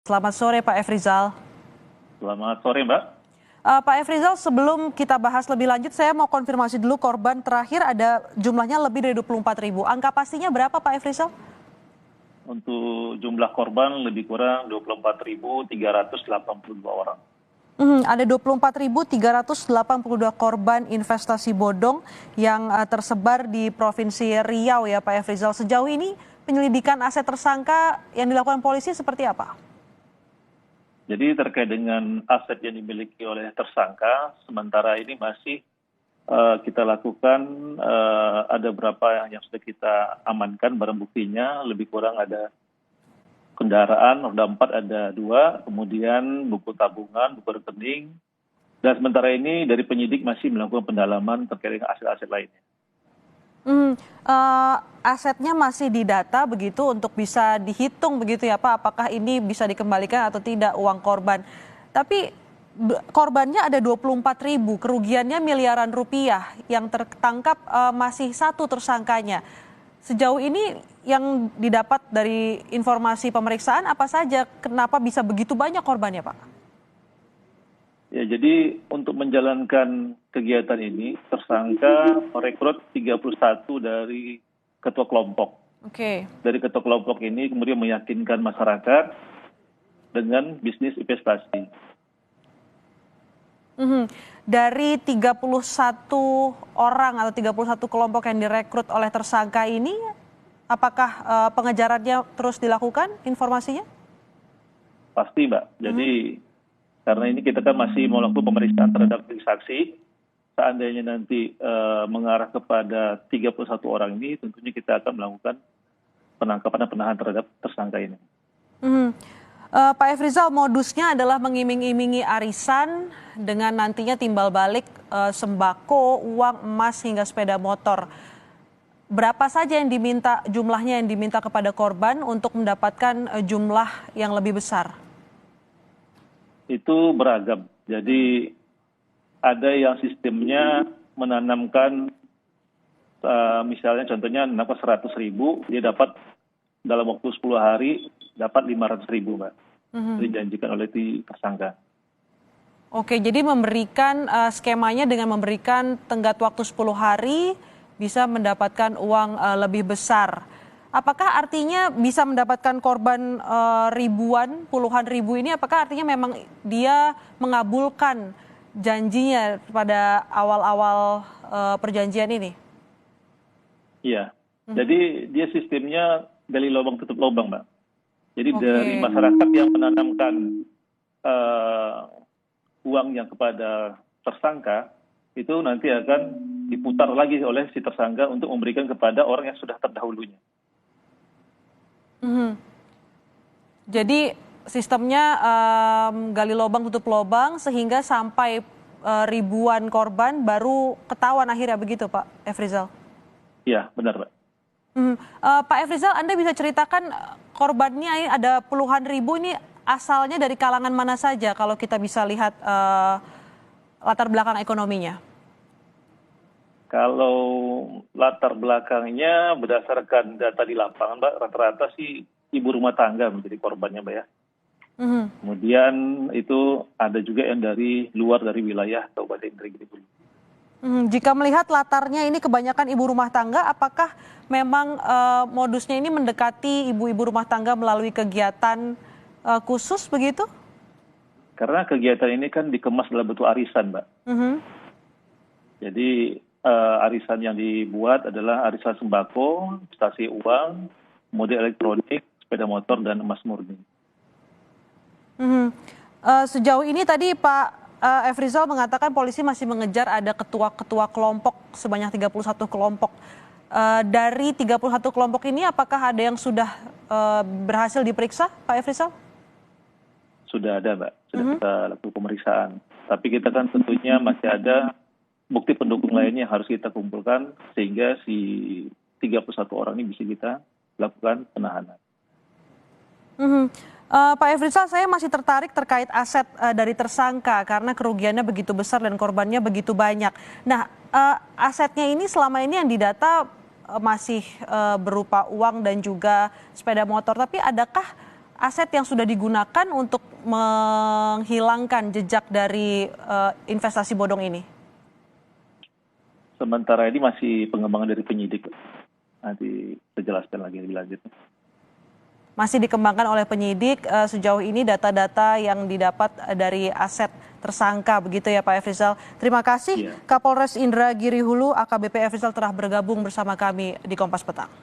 Selamat sore Pak Efrizal. Selamat sore, Mbak. Pak Efrizal, sebelum kita bahas lebih lanjut, saya mau konfirmasi dulu korban terakhir ada jumlahnya lebih dari 24.000. Angka pastinya berapa Pak Efrizal? Untuk jumlah korban lebih kurang 24.382 orang. Ada 24.382 korban investasi bodong yang tersebar di Provinsi Riau ya Pak Efrizal. Sejauh ini penyelidikan aset tersangka yang dilakukan polisi seperti apa? Jadi terkait dengan aset yang dimiliki oleh tersangka, sementara ini masih kita lakukan, ada beberapa yang sudah kita amankan barang buktinya, lebih kurang ada kendaraan, roda 4 ada 2, kemudian buku tabungan, buku rekening, dan sementara ini dari penyidik masih melakukan pendalaman terkait dengan aset-aset lainnya. Asetnya masih didata begitu untuk bisa dihitung begitu ya Pak, apakah ini bisa dikembalikan atau tidak uang korban. Tapi korbannya ada 24.000, kerugiannya miliaran rupiah, yang tertangkap masih satu tersangkanya. Sejauh ini yang didapat dari informasi pemeriksaan apa saja, kenapa bisa begitu banyak korbannya Pak? Ya, jadi untuk menjalankan kegiatan ini, tersangka merekrut 31 dari ketua kelompok. Oke. Dari ketua kelompok ini kemudian meyakinkan masyarakat dengan bisnis investasi. Dari 31 orang atau 31 kelompok yang direkrut oleh tersangka ini, apakah pengejarannya terus dilakukan informasinya? Pasti, Mbak. Jadi karena ini kita kan masih melakukan pemeriksaan terhadap saksi, seandainya nanti mengarah kepada 31 orang ini, tentunya kita akan melakukan penangkapan dan penahanan terhadap tersangka ini. Pak Efrizal, modusnya adalah mengiming-imingi arisan dengan nantinya timbal balik sembako, uang, emas hingga sepeda motor. Berapa saja yang diminta, jumlahnya yang diminta kepada korban untuk mendapatkan jumlah yang lebih besar? Itu beragam. Jadi ada yang sistemnya menanamkan, misalnya contohnya 100.000, dia dapat dalam waktu 10 hari dapat 500.000, Mbak. Dijanjikan oleh tersangka. Oke, jadi memberikan skemanya dengan memberikan tenggat waktu 10 hari bisa mendapatkan uang lebih besar. Apakah artinya bisa mendapatkan korban ribuan, puluhan ribu ini, apakah artinya memang dia mengabulkan janjinya pada awal-awal perjanjian ini? Iya, jadi dia sistemnya gali lubang tutup lubang, Mbak. Jadi dari masyarakat yang menanamkan uang yang kepada tersangka, itu nanti akan diputar lagi oleh si tersangka untuk memberikan kepada orang yang sudah terdahulunya. Jadi sistemnya gali lubang tutup lubang sehingga sampai ribuan korban baru ketahuan akhirnya begitu Pak Efrizal? Iya, benar, Pak. Pak Efrizal, Anda bisa ceritakan korbannya ada puluhan ribu ini asalnya dari kalangan mana saja kalau kita bisa lihat latar belakang ekonominya? Kalau latar belakangnya berdasarkan data di lapangan, Mbak, rata-rata sih ibu rumah tangga menjadi korbannya, Mbak ya. Kemudian itu ada juga yang dari luar dari wilayah Kabupaten Indragiri. Jika melihat latarnya ini kebanyakan ibu rumah tangga, apakah memang modusnya ini mendekati ibu-ibu rumah tangga melalui kegiatan khusus begitu? Karena kegiatan ini kan dikemas dalam bentuk arisan, Mbak. Jadi arisan yang dibuat adalah arisan sembako, investasi uang, kemudian elektronik, sepeda motor, dan emas murni. Sejauh ini tadi Pak Efrizal mengatakan polisi masih mengejar ada ketua-ketua kelompok sebanyak 31 kelompok. Dari 31 kelompok ini apakah ada yang sudah berhasil diperiksa Pak Efrizal? Sudah ada, Mbak. Sudah kita lakukan pemeriksaan. Tapi kita kan tentunya masih ada bukti pendukung lainnya yang harus kita kumpulkan sehingga si 31 orang ini bisa kita lakukan penahanan. Pak Efrizal, saya masih tertarik terkait aset dari tersangka karena kerugiannya begitu besar dan korbannya begitu banyak. Nah, asetnya ini selama ini yang didata masih berupa uang dan juga sepeda motor. Tapi adakah aset yang sudah digunakan untuk menghilangkan jejak dari investasi bodong ini? Sementara ini masih pengembangan dari penyidik. Nanti saya jelaskan lagi lebih lanjut. Masih dikembangkan oleh penyidik. Sejauh ini data-data yang didapat dari aset tersangka, begitu ya Pak Efrizal. Terima kasih Kapolres Indragiri Hulu AKBP Efrizal telah bergabung bersama kami di Kompas Petang.